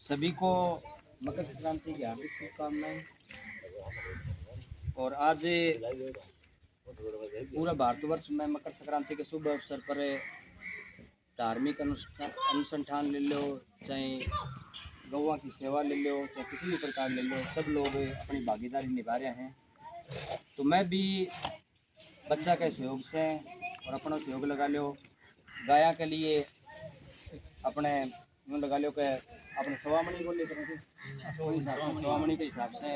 सभी को मकर संक्रांति की हार्दिक शुभकामनाएं। और आज पूरा भारतवर्ष में मकर संक्रांति के शुभ अवसर पर धार्मिक अनुष्ठान ले लो, चाहे गौवा की सेवा ले लो, चाहे किसी भी प्रकार ले लो, सब लोग अपनी भागीदारी निभा रहे हैं। तो मैं भी बच्चा के सहयोग से और अपना सहयोग लगा लो, गाया के लिए अपने लगा लो के अपने सवामणी को लेकर सवामणी के हिसाब से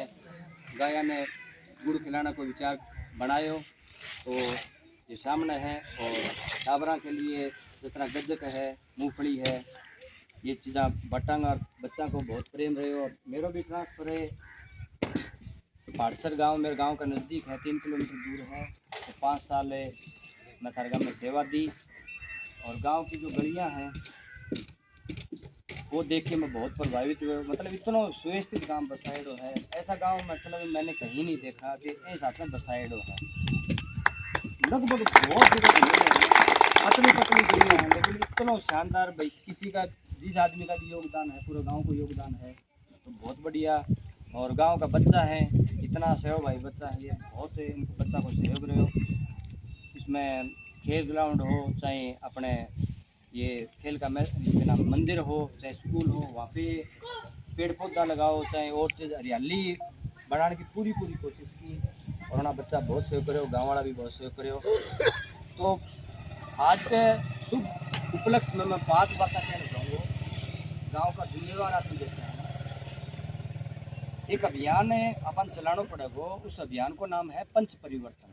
गाया ने गुड़ खिलाना को विचार बनायो। तो ये सामने है। और टाबरा के लिए जिस तरह गज्जक है, मूंगफली है, ये चीज़ा बटांग और बच्चा को बहुत प्रेम रहे। और मेरा भी ट्रांसफर है पाड़सर गांव, मेरे गांव का नज़दीक है, 3 किलोमीटर दूर है। तो 5 साल मैं थारगा में सेवा दी। और गांव की जो गलियां हैं वो देख के मैं बहुत प्रभावित हुआ। मतलब इतना सुव्यवस्थित गांव बसाएड़ो है, ऐसा गांव मतलब मैंने कहीं नहीं देखा कि इस हिसाब से बसाएड़ो है। लगभग बहुत पतली पतली गलियाँ हैं, लेकिन इतना शानदार भाई, किसी का जिस आदमी का भी योगदान है, पूरे गांव को योगदान है, तो बहुत बढ़िया। और गांव का बच्चा है, इतना सहयोग भाई बच्चा है, ये बहुत इनको बच्चा को सहयोग रहे हो। इसमें खेल ग्राउंड हो, चाहे अपने ये खेल का नाम मंदिर हो, चाहे स्कूल हो, वहाँ पे पेड़ पौधा लगाओ, चाहे और चीज़ हरियाली बढ़ाने की पूरी कोशिश की। और ना बच्चा बहुत सहयोग करे, गाँव वाला भी बहुत सहयोग करे। तो आज के शुभ उपलक्ष्य में मैं 5 बातें कहना चाहूँगा। गाँव का जिम्मेवार आदमी देखते हैं, एक अभियान है अपन चलाना पड़ेगा। उस अभियान को नाम है पंच परिवर्तन।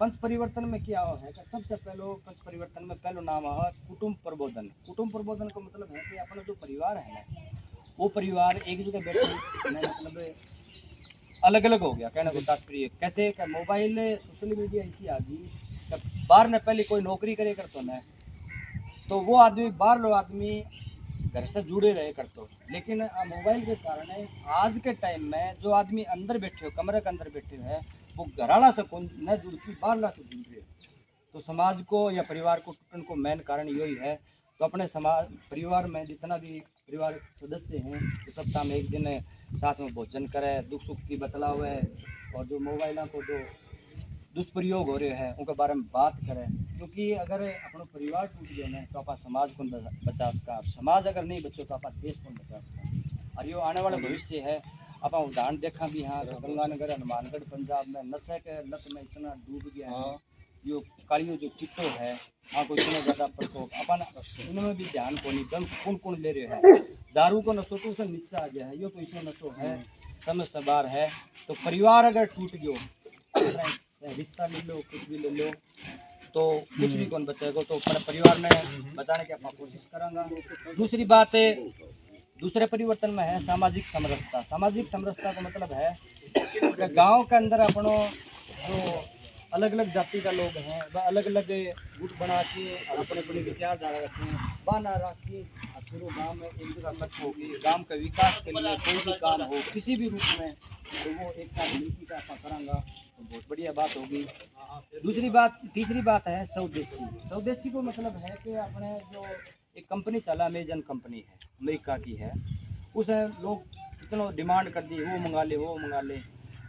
पंच परिवर्तन में क्या है कि सबसे पहले पंच परिवर्तन में पहलो नाम है कुटुंब प्रबोधन। कुटुंब प्रबोधन का मतलब है कि अपना जो परिवार है ना, वो परिवार एक जगह बैठे मतलब अलग अलग हो गया। कहने को तात्पर्य कैसे कि मोबाइल सोशल मीडिया ऐसी आ गई, बाहर ने पहले कोई नौकरी करे करते ना, तो वो आदमी बाहर लो आदमी घर से जुड़े रहे करते। लेकिन मोबाइल के कारण आज के टाइम में जो आदमी अंदर बैठे हो, कमरे के अंदर बैठे है, वो घराना से न जुड़ती, बाहरला से जुड़ रहे। तो समाज को या परिवार को टूटने को मेन कारण यही है। तो अपने समाज परिवार में जितना भी परिवार सदस्य हैं, तो सप्ताह में एक दिन साथ में भोजन करें, दुख सुख की बतलावे। और जो मोबाइल को जो दुष्प्रयोग हो रहे हैं उनके बारे में बात करें। क्योंकि अगर अपना परिवार टूट गया ना, तो आप समाज को बचा सका। समाज अगर नहीं बचो तो आप देश को बचा सका। और ये आने वाला भविष्य है। आप उदाहरण देखा भी हाँ, गंगानगर हनुमानगढ़ पंजाब में नशे के लत में इतना डूब गया है। यो कालियो जो चिट्टो है, हाँ को इतना ज़्यादा प्रकोप अपन इनमें भी ध्यान को नहीं, दम कौन ले रहे हैं। दारू को नशो तो उसे नीचा आ गया है, यो तो इसमें नशो है, समझ से बाहर है। तो परिवार अगर टूट गयो, रिश्ता ले लो, कुछ भी ले लो, तो कुछ भी कौन बचेगा। तो अपने परिवार में बचाने की अपना कोशिश करूँगा। दूसरी बात है, दूसरे परिवर्तन में है सामाजिक समरसता। सामाजिक समरसता का मतलब है कि गांव के अंदर अपनों जो अलग अलग जाति का लोग हैं, वह अलग अलग गुट बना के अपने अपनी विचारधारा रखते हैं, बना रख के पूरे गाँव में एक जगह इकट्ठ होगी। गाँव के विकास के लिए कोई भी काम हो किसी भी रूप में, तो वो एक साथ मिलकर का अपना करांगा, तो बहुत बढ़िया बात होगी। दूसरी बात, तीसरी बात है स्वदेशी। स्वदेशी को मतलब है कि अपने जो एक कंपनी चला, अमेजन कंपनी है, अमेरिका की है, उसे लोग इतना डिमांड कर दी, वो मंगा ले वो मंगा ले।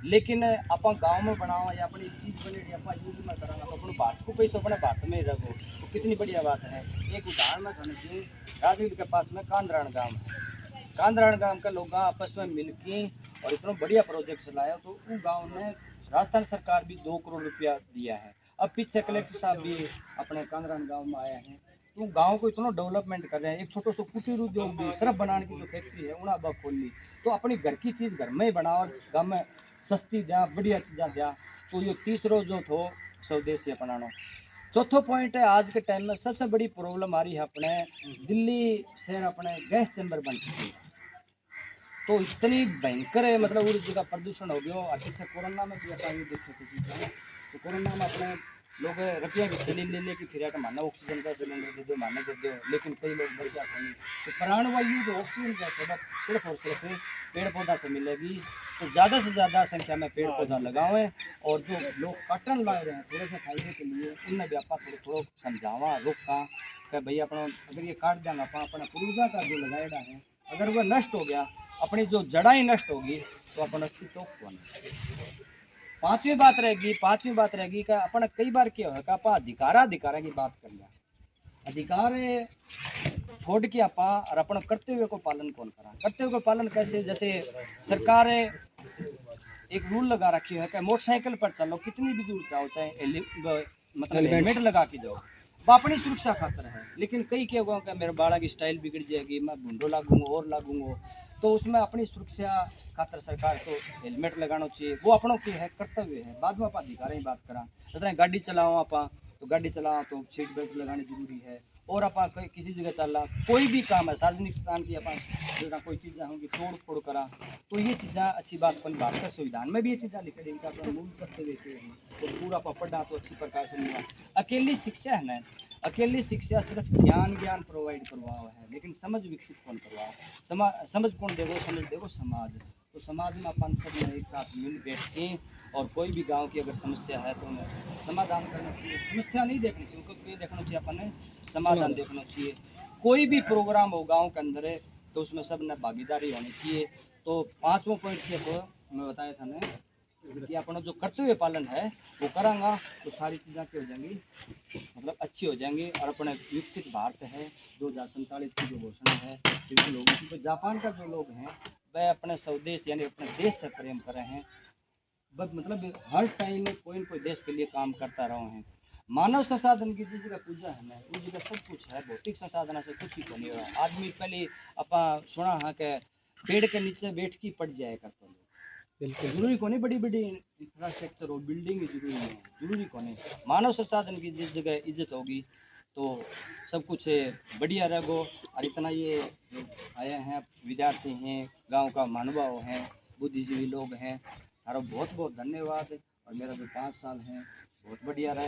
लेकिन आप गाँव में बनाओ या अपनी चीज़ बने आप यूज में कराना, तो अपने भारत को पैसे अपने भारत में रखो, तो कितनी बढ़िया बात है। एक उदाहरण में समझिए, राजवीर के पास में कांदरान गाँव है। कांदरान गाँव के लोग आपस में मिलके और इतना बढ़िया प्रोजेक्ट चलाया। तो उस गाँव में राजस्थान सरकार भी 2 करोड़ रुपया दिया है। अब पीछे कलेक्टर साहब भी अपने कांदरान गाँव में आए हैं, तो गांव को इतना डेवलपमेंट कर रहे हैं। एक छोटा सा कुटीर उद्योग भी, सिर्फ बनाने की जो फैक्ट्री है उन्हें अब खोल ली। तो अपनी घर की चीज़ घर में ही बनाओ, गाँव में सस्ती दिया, बढ़िया चीज़ा दिया। तो ये तीसरो जो थो स्वदेशी अपनाना। चौथो पॉइंट है, आज के टाइम में सबसे बड़ी प्रॉब्लम आ रही है अपने दिल्ली शहर अपने गैस चैम्बर बन चुकी है। तो इतनी भयंकर है, मतलब उस जगह प्रदूषण हो गया। अधिक से कोरोना में भी अपन देखे कुछ चीज़ है। तो कोरोना में अपने लोग रुपया की थैली ले लेके फिर के माना ऑक्सीजन का सिलेंडर दे दो, माना दे दो। लेकिन कई लोग बचा नहीं। तो प्राणवायु जो ऑक्सीजन का सबक सिर्फ और सिर्फ पेड़ पौधा से मिलेगी। तो ज़्यादा से ज़्यादा संख्या में पेड़ पौधा लगावें। और जो लोग काटन ला रहे हैं थोड़े से फायदे के लिए, उनमें भी आप थोड़ा समझावा रोका कि भैया अपना अगर ये काट देंगे अपना पूर्वजा का जो लगाएगा है, अगर वह नष्ट हो गया, अपनी जो जड़ा ही नष्ट होगी, तो अपन अस्तित्व कौन। पांचवी बात रहेगी कि अपन कई बार क्या है कि आप अधिकारा की बात कर लिया, अधिकार छोड़ के आप और अपन कर्तव्य को पालन कौन करा। कर्तव्य को पालन कैसे, जैसे सरकार एक रूल लगा रखी है कि मोटरसाइकिल पर चलो कितनी भी दूर जाओ, चाहे मतलब हेलमेट लगा के जाओ, वो अपनी सुरक्षा खातर है। लेकिन कई क्या हुआ कि मेरे बाड़ा की स्टाइल बिगड़ जाएगी, मैं भूडो लागूंगा और लागूंगा, तो उसमें अपनी सुरक्षा खातर सरकार को हेलमेट लगाना चाहिए। वो अपनों की है, कर्तव्य है। बाद में आप अधिकार की बात करा, जैसे गाड़ी चलाओ आप, तो गाड़ी चलाओ तो सीट बेल्ट लगानी जरूरी है। और आप किसी जगह चल कोई भी काम है सार्वजनिक स्थान की, आप कोई चीज़ होंगी तोड़ फोड़ करा, तो ये चीज़ा अच्छी बात अपन बात कर, संविधान में भी ये चीज़ा लिखे देंगे कि अपना मूल कर्तव्य तो पूरा पढ़ना तो अच्छी प्रकार से मिला। अकेली शिक्षा है ना, अकेली शिक्षा सिर्फ ज्ञान प्रोवाइड करवाओ है, लेकिन समझ विकसित कौन करवाओ। समझ कौन देगो, समझ देगो समाज। तो समाज में अपन सब एक साथ मिल बैठ के, और कोई भी गांव की अगर समस्या है तो उन्हें समाधान करना चाहिए। समस्या नहीं देखनी चाहिए, उनको ये देखना चाहिए अपन ने समाधान देखना चाहिए। कोई भी प्रोग्राम हो गांव के अंदर है, तो उसमें सब ने भागीदारी होनी चाहिए। तो पांचवा पॉइंट के तो मैं बताया था ना कि अपना जो कर्तव्य पालन है वो करांगा, तो सारी चीज़ें क्या हो जाएंगी, मतलब अच्छी हो जाएंगी। और अपने विकसित भारत है 2047 की जो घोषणा है, क्योंकि लोगों की तो जापान का जो लोग हैं वह अपने स्वदेश यानी अपने देश से प्रेम कर रहे हैं। बस मतलब हर टाइम में कोई न कोई देश के लिए काम करता रहे हैं। मानव संसाधन की जिस जगह पूजा है ना, उस जगह सब कुछ है। भौतिक संसाधन से कुछ ही को नहीं हुआ। आदमी पहले अपा सुना है कि पेड़ के नीचे बैठ के पड़ जाए करते लोग। बिल्कुल जरूरी को नहीं बड़ी बड़ी इंफ्रास्ट्रक्चर हो, बिल्डिंग जरूरी नहीं है, जरूरी को नहीं। मानव संसाधन की जिस जगह इज्जत होगी तो सब कुछ बढ़िया रहेगो। और इतना ये जो आए हैं विद्यार्थी हैं, गांव का महानुभाव हैं, बुद्धिजीवी लोग हैं, और बहुत बहुत धन्यवाद। और मेरा जो 5 साल हैं बहुत बढ़िया रहा।